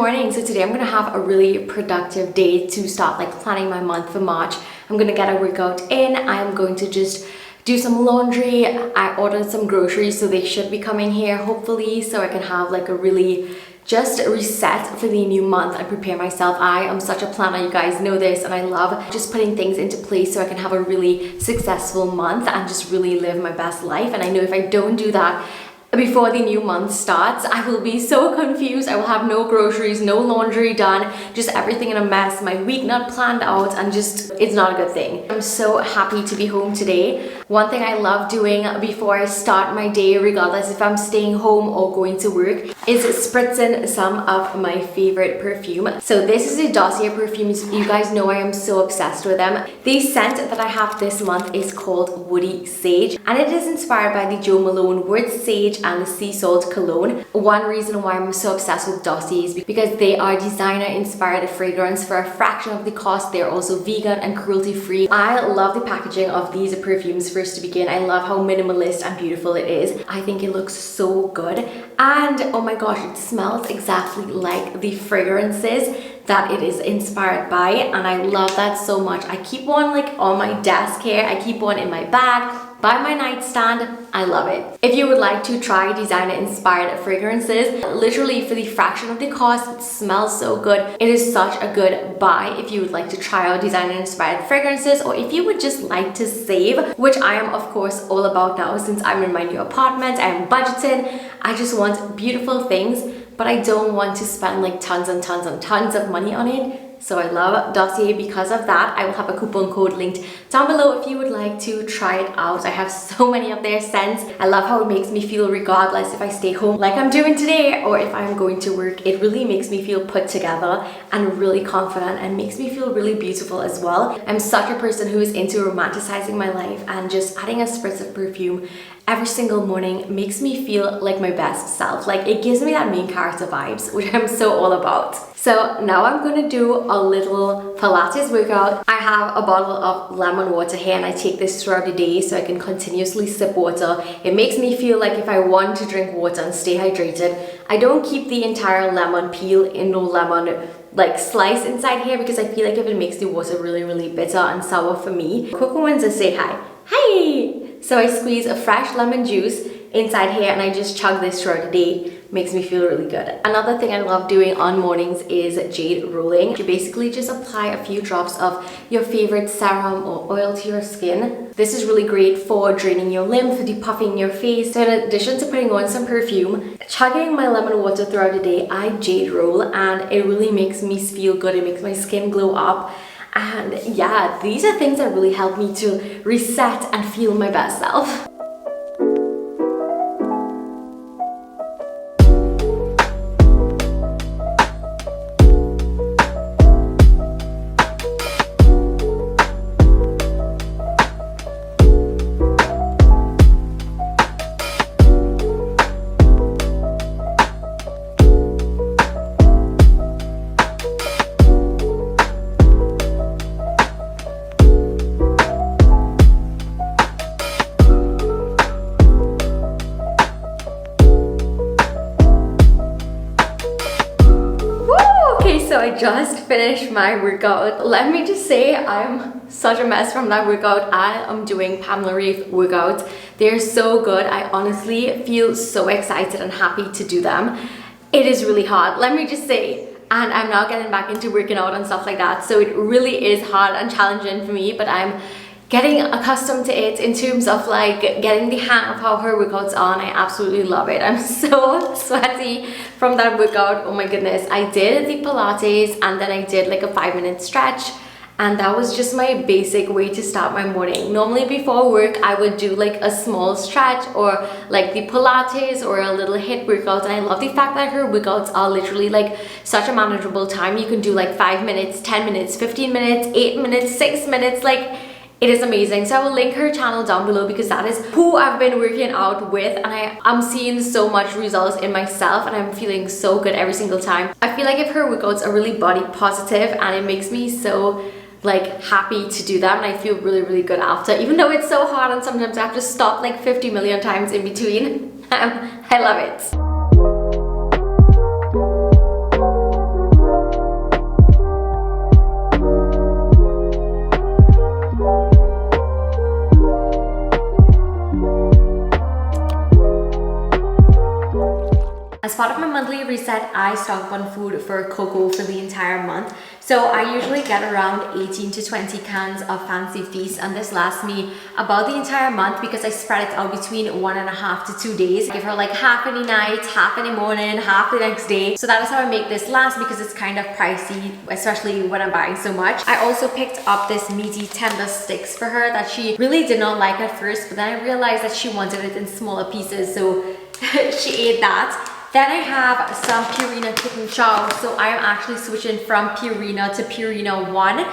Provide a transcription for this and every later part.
morning. So today I'm gonna have a really productive day to start like planning my month for March. I'm gonna get a workout in. I'm going to just do some laundry. I ordered some groceries, so they should be coming here hopefully, so I can have like a really just reset for the new month and prepare myself. I am such a planner, you guys know this, and I love just putting things into place so I can have a really successful month and just really live my best life. And I know if I don't do that before the new month starts, I will be so confused. I will have no groceries, no laundry done, just everything in a mess, my week not planned out, and just, it's not a good thing. I'm so happy to be home today. One thing I love doing before I start my day, regardless if I'm staying home or going to work, is spritzing some of my favorite perfume. So this is a Dossier perfume. You guys know I am so obsessed with them. The scent that I have this month is called Woody Sage, and it is inspired by the Jo Malone Wood Sage and the Sea Salt Cologne. One reason why I'm so obsessed with Dossier is because they are designer inspired fragrance for a fraction of the cost. They're also vegan and cruelty free. I love the packaging of these perfumes. First to begin, I love how minimalist and beautiful it is. I think it looks so good, and oh my gosh, it smells exactly like the fragrances that it is inspired by, and I love that so much. I keep one like on my desk here, I keep one in my bag, by my nightstand. I love it. If you would like to try designer inspired fragrances, literally for the fraction of the cost, it smells so good. It is such a good buy if you would like to try out designer inspired fragrances, or if you would just like to save, which I am of course all about now since I'm in my new apartment. I'm budgeting. I just want beautiful things, but I don't want to spend like tons and tons and tons of money on it. So I love Dossier because of that. I will have a coupon code linked down below if you would like to try it out. I have so many of their scents. I love how it makes me feel regardless if I stay home like I'm doing today or if I'm going to work. It really makes me feel put together and really confident and makes me feel really beautiful as well. I'm such a person who is into romanticizing my life, and just adding a spritz of perfume every single morning makes me feel like my best self. Like, it gives me that main character vibes, which I'm so all about. So now I'm gonna do a little Pilates workout. I have a bottle of lemon water here, and I take this throughout the day so I can continuously sip water. It makes me feel like if I want to drink water and stay hydrated, I don't keep the entire lemon peel in no lemon like slice inside here, because I feel like if it makes the water really bitter and sour for me. Coco wants to say hi. Hi! So I squeeze a fresh lemon juice inside here and I just chug this throughout the day. Makes me feel really good. Another thing I love doing on mornings is jade rolling. You basically just apply a few drops of your favorite serum or oil to your skin. This is really great for draining your lymph, depuffing your face. So in addition to putting on some perfume, chugging my lemon water throughout the day, I jade roll, and it really makes me feel good. It makes my skin glow up. And yeah, these are things that really help me to reset and feel my best self. So I just finished my workout. Let me just say I'm such a mess from that workout. I am doing Pamela Reif workouts. They're so good. I honestly feel so excited and happy to do them. It is really hard, let me just say. And I'm now getting back into working out and stuff like that. So it really is hard and challenging for me, but I'm getting accustomed to it in terms of like getting the hang of how her workouts are, and I absolutely love it. I'm so sweaty from that workout. Oh my goodness. I did the Pilates and then I did like a 5-minute stretch, and that was just my basic way to start my morning. Normally before work I would do like a small stretch or like the Pilates or a little HIIT workout, and I love the fact that her workouts are literally like such a manageable time. You can do like 5 minutes, 10 minutes, 15 minutes, 8 minutes, 6 minutes, like it is amazing. So I will link her channel down below because that is who I've been working out with, and I'm seeing so much results in myself and I'm feeling so good every single time. I feel like if her workouts are really body positive, and it makes me so like happy to do them, and I feel really good after, even though it's so hard and sometimes I have to stop like 50 million times in between. I love it. start of my monthly reset, I stock up on food for Coco for the entire month. So I usually get around 18 to 20 cans of Fancy Feast, and this lasts me about the entire month because I spread it out between 1.5 to 2 days. I give her like half any night, half any morning, half the next day. So that is how I make this last because it's kind of pricey, especially when I'm buying so much. I also picked up this meaty tender sticks for her that she really did not like at first, but then I realized that she wanted it in smaller pieces, so she ate that. Then I have some Purina Kitten Chow. So I am actually switching from Purina to Purina 1.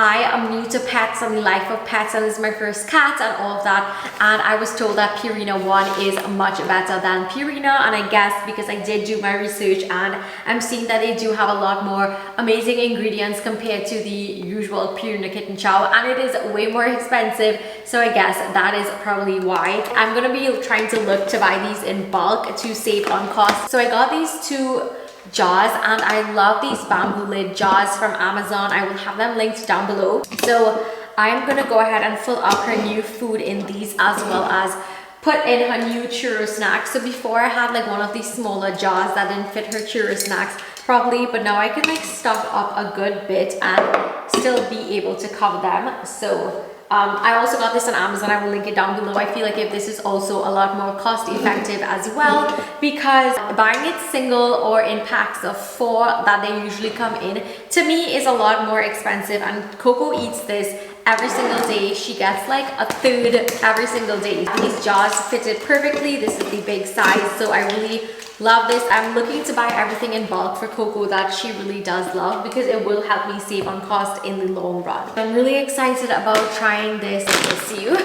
I am new to pets, I'm the life of pets, and this is my first cat and all of that. And I was told that Purina 1 is much better than Purina, and I guess because I did do my research and I'm seeing that they do have a lot more amazing ingredients compared to the usual Purina Kitten Chow, and it is way more expensive. So I guess that is probably why. I'm gonna be trying to look to buy these in bulk to save on cost. So I got these two jars, and I love these bamboo lid jars from Amazon. I will have them linked down below. So I'm gonna go ahead and fill up her new food in these, as well as put in her new churro snacks. So before I had like one of these smaller jars that didn't fit her churro snacks properly, but now I can like stock up a good bit and still be able to cover them. So I also got this on Amazon. I will link it down below. I feel like if this is also a lot more cost effective as well, because buying it single or in packs of 4 that they usually come in, to me is a lot more expensive. And Coco eats this every single day. She gets like a third every single day. These jars fitted perfectly. This is the big size, so I really love this. I'm looking to buy everything in bulk for Coco that she really does love, because it will help me save on cost in the long run. I'm really excited about trying this with you.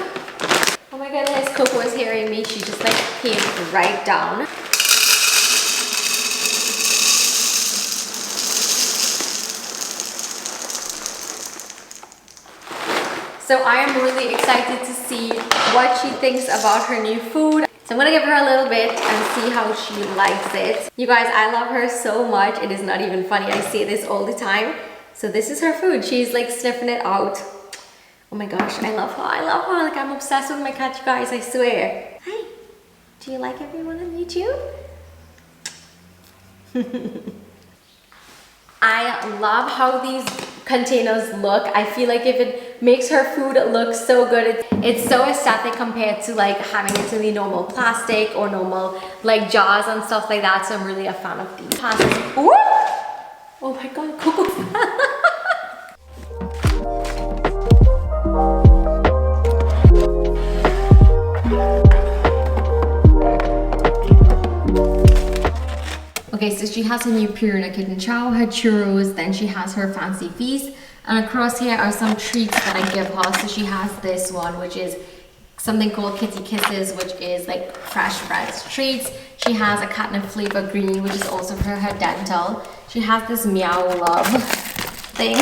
Oh my goodness, Coco is hearing me. She just like came right down. So I am really excited to see what she thinks about her new food. So I'm gonna give her a little bit and see how she likes it. You guys, I love her so much. It is not even funny. I say this all the time. So this is her food. She's like sniffing it out. Oh my gosh, I love her. I love her. Like, I'm obsessed with my cat, you guys, I swear. Hi, do you like everyone on YouTube? I love how these containers look. I feel like if it makes her food look so good, it's so aesthetic compared to like having it in the normal plastic or normal like jars and stuff like that. So I'm really a fan of these. Ooh! Oh my god, Coco. Okay, so she has her new Purina Kitten Chow, her churros, then she has her Fancy Feast, and across here are some treats that I give her. So she has this one, which is something called Kitty Kisses, which is like fresh bread treats. She has a catnip flavor green, which is also for her dental. She has this Meow Love thing.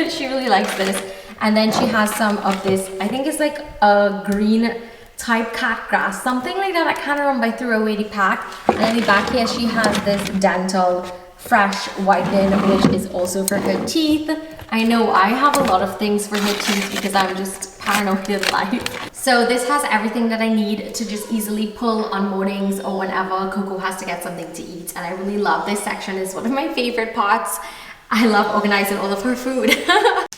She really likes this. And then she has some of this, I think it's like a green type cat grass, something like that. I can't remember. I threw away the pack. And in the back here she has this dental fresh whitening, which is also for her teeth. I know I have a lot of things for her teeth because I'm just paranoid in life. So this has everything that I need to just easily pull on mornings or whenever Coco has to get something to eat. And I really love this section. It's one of my favorite parts. I love organizing all of her food.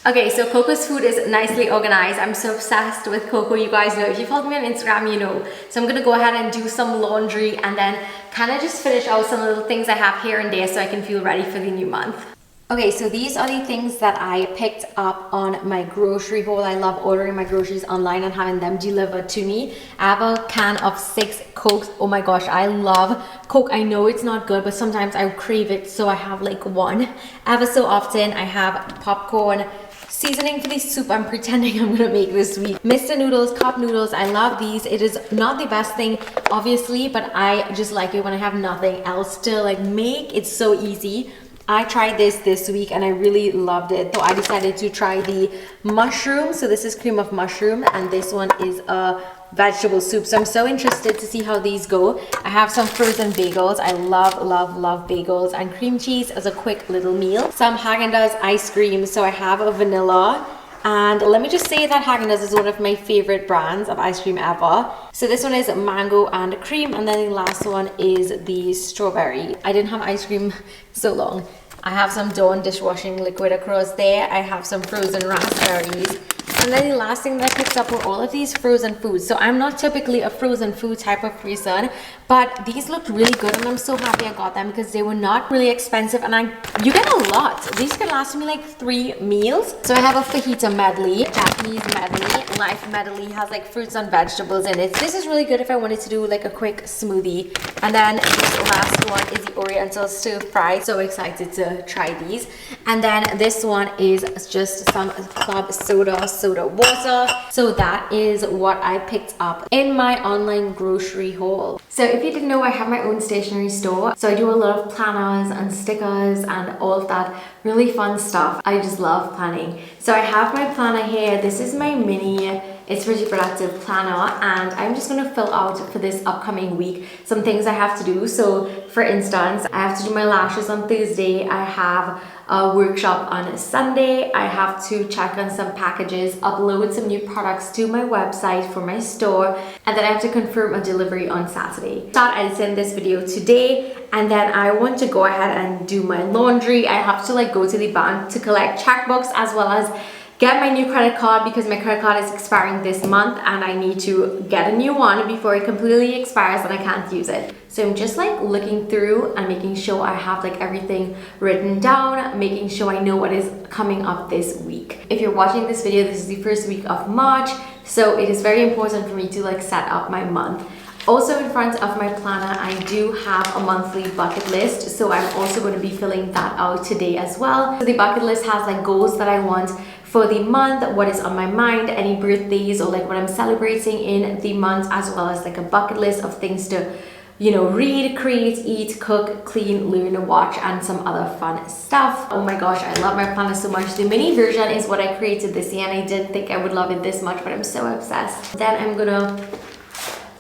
Okay, so Coco's food is nicely organized. I'm so obsessed with Coco, you guys know. If you follow me on Instagram, you know. So I'm gonna go ahead and do some laundry and then kind of just finish out some little things I have here and there so I can feel ready for the new month. Okay, so these are the things that I picked up on my grocery haul. I love ordering my groceries online and having them delivered to me. I have a can of 6 Cokes. Oh my gosh, I love Coke. I know it's not good, but sometimes I crave it, so I have like one. Ever so often, I have popcorn seasoning for the soup I'm pretending I'm gonna make this week. Mr. Noodles, cup noodles, I love these. It is not the best thing, obviously, but I just like it when I have nothing else to like make. It's so easy. I tried this week and I really loved it. So I decided to try the mushroom. So this is cream of mushroom and this one is a vegetable soup. So I'm so interested to see how these go. I have some frozen bagels. I love bagels, and cream cheese as a quick little meal. Some Haagen-Dazs ice cream. So I have a vanilla And let me just say that Haagen-Dazs is one of my favorite brands of ice cream ever. So this one is mango and cream, and then the last one is the strawberry. I didn't have ice cream so long. I have some Dawn dishwashing liquid across there. I have some frozen raspberries. And then the last thing that I picked up were all of these frozen foods. So I'm not typically a frozen food type of person, but these looked really good and I'm so happy I got them because they were not really expensive, and you get a lot. These can last me like 3 meals. So I have a fajita medley, Japanese medley, life medley, has like fruits and vegetables in it. This is really good if I wanted to do like a quick smoothie. And then this last one is the Oriental stir fry. So excited to try these. And then this one is just some club soda water. So that is what I picked up in my online grocery haul. So if you didn't know, I have my own stationery store. So I do a lot of planners and stickers and all of that really fun stuff. I just love planning. So I have my planner here. This is my mini It's Pretty Productive planner, and I'm just going to fill out for this upcoming week some things I have to do. So for instance, I have to do my lashes on Thursday. I have a workshop on Sunday. I have to check on some packages, upload some new products to my website for my store, and then I have to confirm a delivery on Saturday. Start editing this video today, and then I want to go ahead and do my laundry. I have to like go to the bank to collect checkbooks as well as get my new credit card because my credit card is expiring this month and I need to get a new one before it completely expires and I can't use it. So I'm just like looking through and making sure I have like everything written down, making sure I know what is coming up this week. If you're watching this video, this is the first week of March, so it is very important for me to like set up my month. Also in front of my planner, I do have a monthly bucket list, so I'm also going to be filling that out today as well. So the bucket list has like goals that I want for the month, what is on my mind, any birthdays or like what I'm celebrating in the month, as well as like a bucket list of things to, you know, read, create, eat, cook, clean, learn, watch, and some other fun stuff. Oh my gosh, I love my planner so much. The mini version is what I created this year and I didn't think I would love it this much, but I'm so obsessed. Then I'm gonna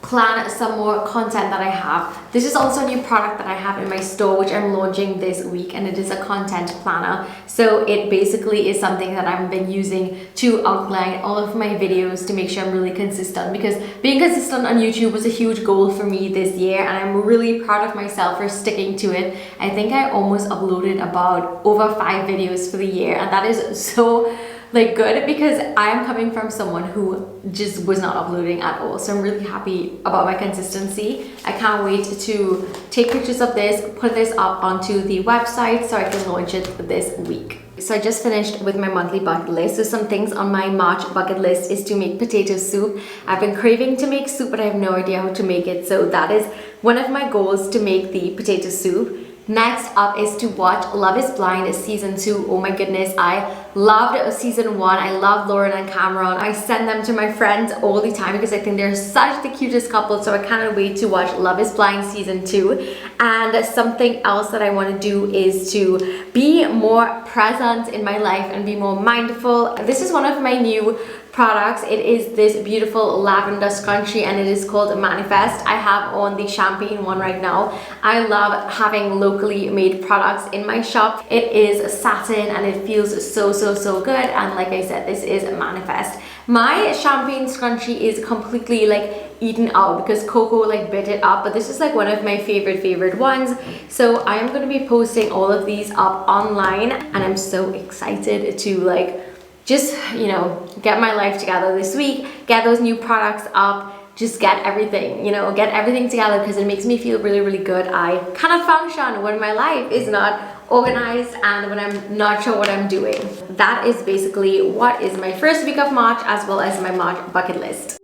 plan some more content that I have. This is also a new product that I have in my store which I'm launching this week, and it is a content planner. So it basically is something that I've been using to outline all of my videos to make sure I'm really consistent, because being consistent on YouTube was a huge goal for me this year and I'm really proud of myself for sticking to it. I think I almost uploaded about over 5 videos for the year, and that is so like good because I am coming from someone who just was not uploading at all. So I'm really happy about my consistency. I can't wait to take pictures of this, put this up onto the website so I can launch it this week. So I just finished with my monthly bucket list. So some things on my March bucket list is to make potato soup. I've been craving to make soup, but I have no idea how to make it. So that is one of my goals, to make the potato soup. Next up is to watch Love is Blind season 2. Oh my goodness, I loved season 1. I love Lauren and Cameron. I send them to my friends all the time because I think they're such the cutest couple, so I cannot wait to watch Love is Blind season 2. And something else that I want to do is to be more present in my life and be more mindful. This is one of my new products. It is this beautiful lavender scrunchie and it is called Manifest. I have on the champagne one right now. I love having locally made products in my shop. It is satin and it feels so good, and like I said, this is Manifest. My champagne scrunchie is completely like eaten out because Coco like bit it up, but this is like one of my favorite ones. So I am going to be posting all of these up online and I'm so excited to like just, you know, get my life together this week, get those new products up, just get everything, you know, get everything together because it makes me feel really good. I cannot function when my life is not organized and when I'm not sure what I'm doing. That is basically what is my first week of March as well as my March bucket list.